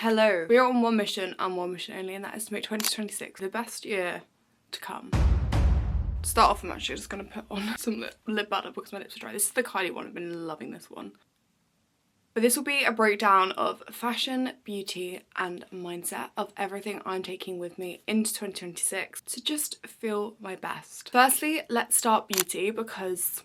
Hello. We are on one mission and one mission only, and that is to make 2026 the best year to come. To start off, I'm actually just going to put on some lip butter because my lips are dry. This is the Kylie one. I've been loving this one. But this will be a breakdown of fashion, beauty and mindset of everything I'm taking with me into 2026 to just feel my best. Firstly, let's start beauty because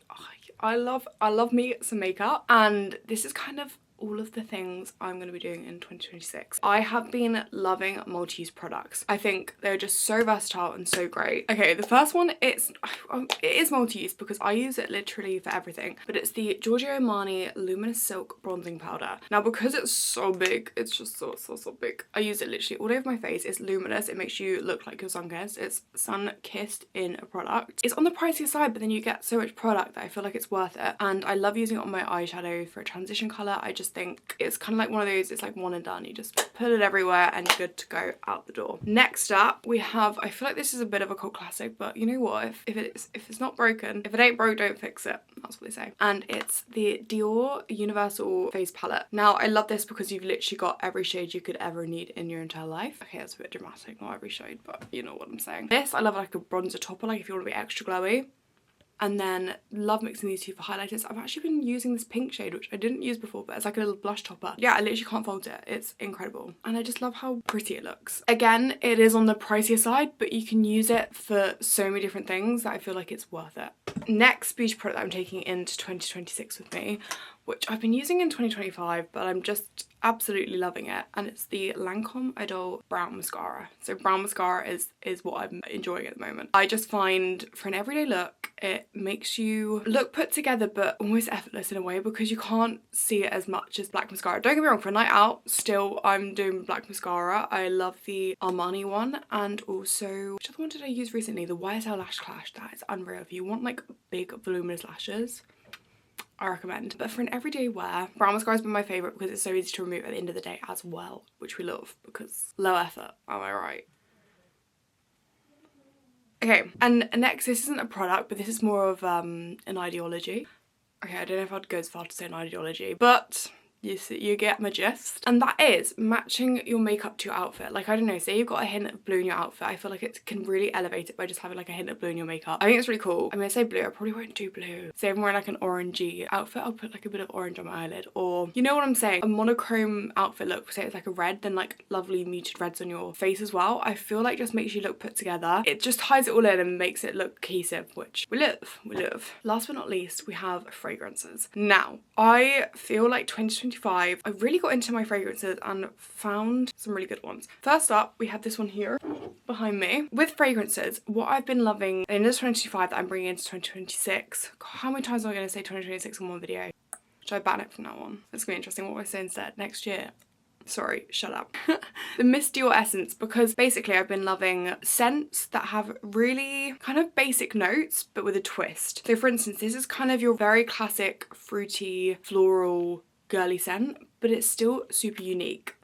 I love me some makeup, and this is kind of all of the things I'm going to be doing in 2026. I have been loving multi-use products. I think they're just so versatile and so great. Okay, the first one, it is multi-use because I use it literally for everything, but it's the Giorgio Armani Luminous Silk Bronzing Powder. Now, because it's so big, it's just so big, I use it literally all over my face. It's luminous, it makes you look like you're sun-kissed. It's sun-kissed in a product. It's on the pricier side, but then you get so much product that I feel like it's worth it. And I love using it on my eyeshadow for a transition colour. I just think it's kind of like one of those, it's like one and done. You just put it everywhere and you're good to go out the door. Next up, we have, I feel like this is a bit of a cult classic, but you know what? If it's not broken, if it ain't broke, don't fix it. That's what they say. And it's the Dior Universal Face Palette. Now, I love this because you've literally got every shade you could ever need in your entire life. Okay, that's a bit dramatic, not every shade, but you know what I'm saying. This, I love like a bronzer topper, like if you want to be extra glowy. And then love mixing these two for highlighters. I've actually been using this pink shade, which I didn't use before, but it's like a little blush topper. Yeah, I literally can't fault it. It's incredible. And I just love how pretty it looks. Again, it is on the pricier side, but you can use it for so many different things that I feel like it's worth it. Next beauty product that I'm taking into 2026 with me, which I've been using in 2025, but I'm just absolutely loving it, and it's the Lancome Idole Brown Mascara. So brown mascara is what I'm enjoying at the moment. I just find for an everyday look, it makes you look put together but almost effortless in a way because you can't see it as much as black mascara. Don't get me wrong, for a night out, still I'm doing black mascara. I love the Armani one, and also, which other one did I use recently? The YSL Lash Clash. That is unreal. If you want like big voluminous lashes, I recommend. But for an everyday wear, brown mascara has been my favourite because it's so easy to remove at the end of the day as well, which we love because low effort, am I right? Okay, and next, this isn't a product, but this is more of an ideology. Okay, I don't know if I'd go as far to say an ideology, but you get my gist. And that is matching your makeup to your outfit. Like, I don't know, say you've got a hint of blue in your outfit, I feel like it can really elevate it by just having like a hint of blue in your makeup. I think it's really cool. I'm gonna say blue, I probably won't do blue. Say if I'm wearing like an orangey outfit, I'll put like a bit of orange on my eyelid, or you know what I'm saying, a monochrome outfit look, say it's like a red, then like lovely muted reds on your face as well. I feel like just makes you look put together. It just ties it all in and makes it look cohesive, which we love. Last but not least, we have fragrances. Now, I feel like 2025, I really got into my fragrances and found some really good ones. First up, we have this one here behind me. With fragrances, what I've been loving in this 2025 that I'm bringing into 2026. God, how many times am I going to say 2026 in one video? Should I ban it from now on? It's going to be interesting what I say instead next year. Sorry, shut up. The Miss Dior Essence, because basically I've been loving scents that have really kind of basic notes but with a twist. So for instance, this is kind of your very classic fruity, floral, girly scent, but it's still super unique.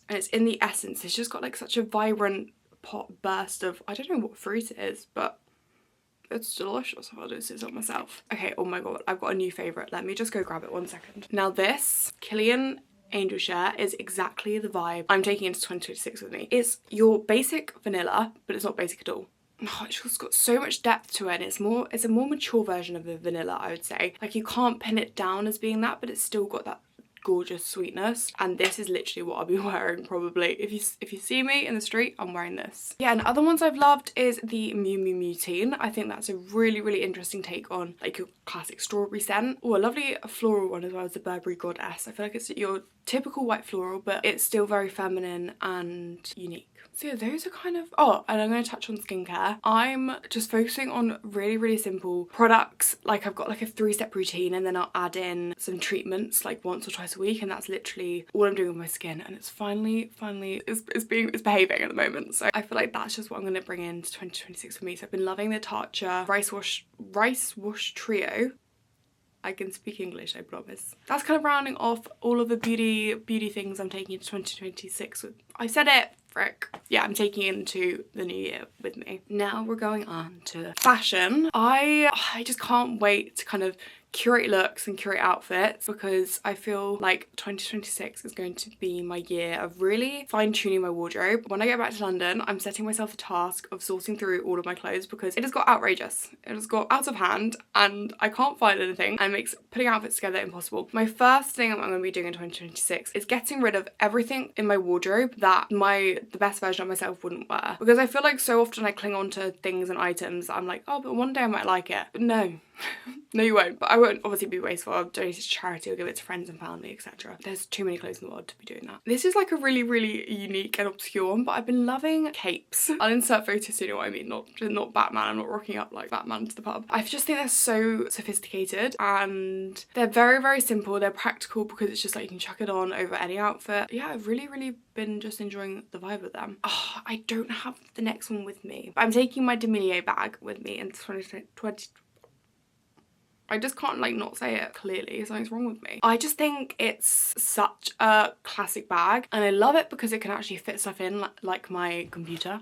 And it's in the essence. It's just got like such a vibrant pop burst of, I don't know what fruit it is, but it's delicious. I'll do this on myself. Okay, oh my god, I've got a new favourite. Let me just go grab it 1 second. Now this, Kilian Angel Share, is exactly the vibe I'm taking into 2026 with me. It's your basic vanilla, but it's not basic at all. Oh, it's just got so much depth to it, and it's a more mature version of the vanilla, I would say. Like, you can't pin it down as being that, but it's still got that gorgeous sweetness, and this is literally what I'll be wearing probably. If you see me in the street, I'm wearing this. Yeah, and other ones I've loved is the Miutine. I think that's a really interesting take on like your classic strawberry scent. Oh, a lovely floral one as well as the Burberry Goddess. I feel like it's your typical white floral, but it's still very feminine and unique. So yeah, those are kind of, oh, and I'm going to touch on skincare. I'm just focusing on really simple products. Like, I've got like a 3-step routine, and then I'll add in some treatments like once or twice a week, and that's literally all I'm doing with my skin, and it's finally it's behaving at the moment. So I feel like that's just what I'm going to bring into 2026 for me. So I've been loving the Tatcha Rice Wash Trio. I can speak English, I promise. That's kind of rounding off all of the beauty things I'm taking into 2026 with. I said it, frick. Yeah, I'm taking it into the new year with me. Now we're going on to fashion. I just can't wait to kind of curate looks and curate outfits, because I feel like 2026 is going to be my year of really fine-tuning my wardrobe. When I get back to London, I'm setting myself the task of sorting through all of my clothes because it has got outrageous. It has got out of hand and I can't find anything, and it makes putting outfits together impossible. My first thing I'm going to be doing in 2026 is getting rid of everything in my wardrobe that the best version of myself wouldn't wear, because I feel like so often I cling on to things and items that I'm like, oh, but one day I might like it. But no. No, you won't. But I won't obviously be wasteful. I'll donate it to charity or give it to friends and family, etc. There's too many clothes in the world to be doing that. This is like a really, really unique and obscure one, but I've been loving capes. I'll insert photos so you know what I mean. Not Batman. I'm not rocking up like Batman to the pub. I just think they're so sophisticated and they're very, very simple. They're practical because it's just like you can chuck it on over any outfit. Yeah, I've really, really been just enjoying the vibe of them. Oh, I don't have the next one with me, but I'm taking my demellier bag with me in 2020. I just can't like not say it clearly. Something's wrong with me. I just think it's such a classic bag and I love it because it can actually fit stuff in like my computer.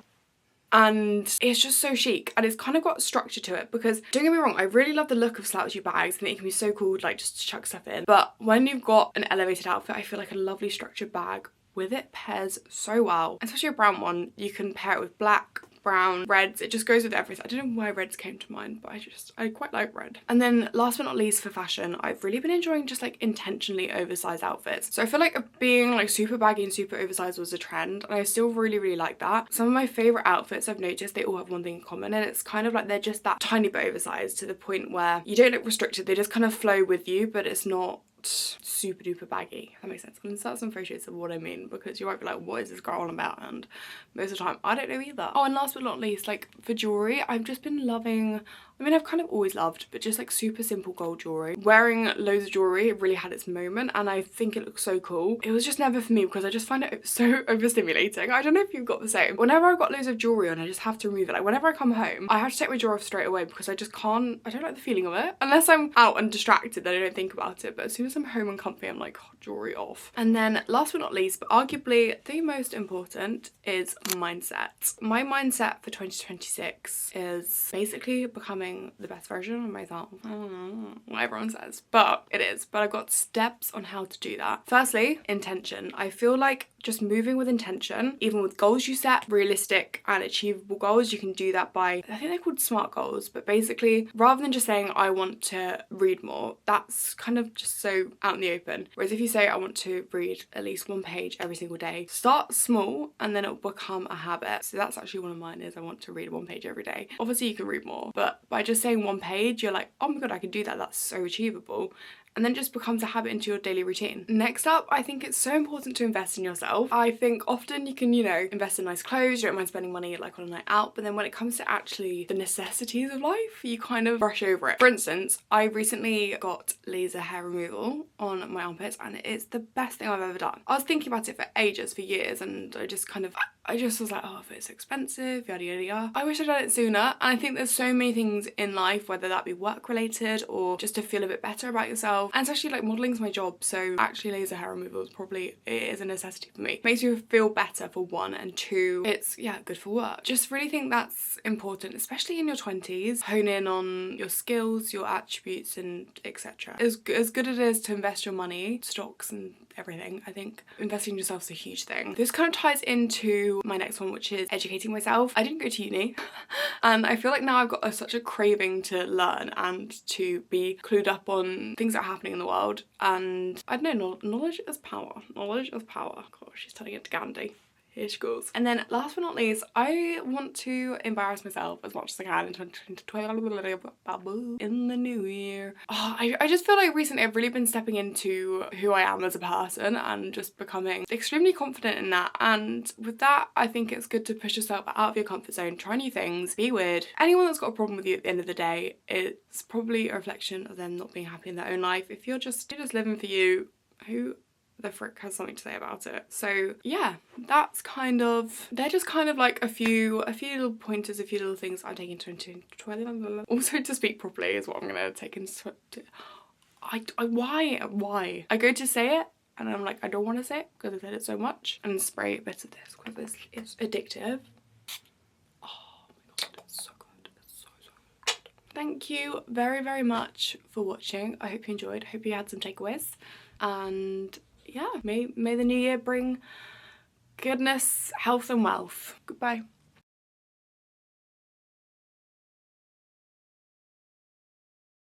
And it's just so chic and it's kind of got structure to it, because don't get me wrong, I really love the look of slouchy bags and it can be so cool like just to chuck stuff in. But when you've got an elevated outfit, I feel like a lovely structured bag with it pairs so well. Especially a brown one, you can pair it with black, brown, reds. It just goes with everything. I don't know why reds came to mind, but I quite like red. And then last but not least for fashion, I've really been enjoying just like intentionally oversized outfits. So I feel like being like super baggy and super oversized was a trend and I still really, really like that. Some of my favorite outfits I've noticed, they all have one thing in common, and it's kind of like they're just that tiny bit oversized to the point where you don't look restricted. They just kind of flow with you, but it's not super duper baggy. That makes sense. I'll insert some photos of what I mean, because you might be like, what is this girl on about? And most of the time I don't know either. Oh, and last but not least, like for jewelry, I've just been loving, I mean, I've kind of always loved, but just like super simple gold jewelry. Wearing loads of jewelry, it really had its moment and I think it looks so cool. It was just never for me because I just find it so overstimulating. I don't know if you've got the same. Whenever I've got loads of jewelry on, I just have to remove it. Like whenever I come home, I have to take my jewelry off straight away because I just can't, I don't like the feeling of it. Unless I'm out and distracted, then I don't think about it. But as soon as I'm home and comfy, I'm like, oh, jewelry off. And then last but not least, but arguably the most important, is mindset. My mindset for 2026 is basically becoming the best version of myself. I don't know what everyone says, but it is. But I've got steps on how to do that. Firstly, intention. I feel like just moving with intention, even with goals you set, realistic and achievable goals, you can do that by, I think they're called SMART goals, but basically rather than just saying I want to read more, that's kind of just so out in the open. Whereas if you say I want to read at least one page every single day, start small and then it'll become a habit. So that's actually one of mine, is I want to read one page every day. Obviously you can read more, but by just saying one page, you're like, oh my god, I can do that, that's so achievable. And then it just becomes a habit into your daily routine. Next up, I think it's so important to invest in yourself. I think often you can, you know, invest in nice clothes, you don't mind spending money like on a night out, but then when it comes to actually the necessities of life, you kind of brush over it. For instance, I recently got laser hair removal on my armpits and it's the best thing I've ever done. I was thinking about it for ages, for years, and I just was like, oh, if it's expensive, yada yada yada. I wish I'd done it sooner, and I think there's so many things in life, whether that be work related or just to feel a bit better about yourself. And especially like modeling's my job, so actually laser hair removal is probably, it is a necessity for me. It makes you feel better for one, and two, it's, yeah, good for work. Just really think that's important, especially in your 20s. Hone in on your skills, your attributes, and etc. As good as it is to invest your money, stocks and everything, I think investing in yourself is a huge thing. This kind of ties into my next one, which is educating myself. I didn't go to uni and I feel like now I've got such a craving to learn and to be clued up on things that are happening in the world, and I don't know, knowledge is power. Knowledge is power. Gosh, she's turning into Gandhi. Here she goes. And then last but not least, I want to embarrass myself as much as I can in 2020 in the new year. Oh, I just feel like recently I've really been stepping into who I am as a person and just becoming extremely confident in that. And with that, I think it's good to push yourself out of your comfort zone, try new things, be weird. Anyone that's got a problem with you at the end of the day, it's probably a reflection of them not being happy in their own life. If you're just living for you, who the frick has something to say about it? So yeah, that's kind of, they're just kind of like a few little pointers, a few little things I'm taking into 2020. Also, to speak properly is what I'm gonna take into. Why? I go to say it and I'm like, I don't want to say it because I said it so much, and spray a bit of this because it's addictive. Oh my god, it's so good. It's so good. thank you very, very much for watching. I hope you enjoyed. I hope you had some takeaways. And yeah, may the new year bring goodness, health and wealth. Goodbye.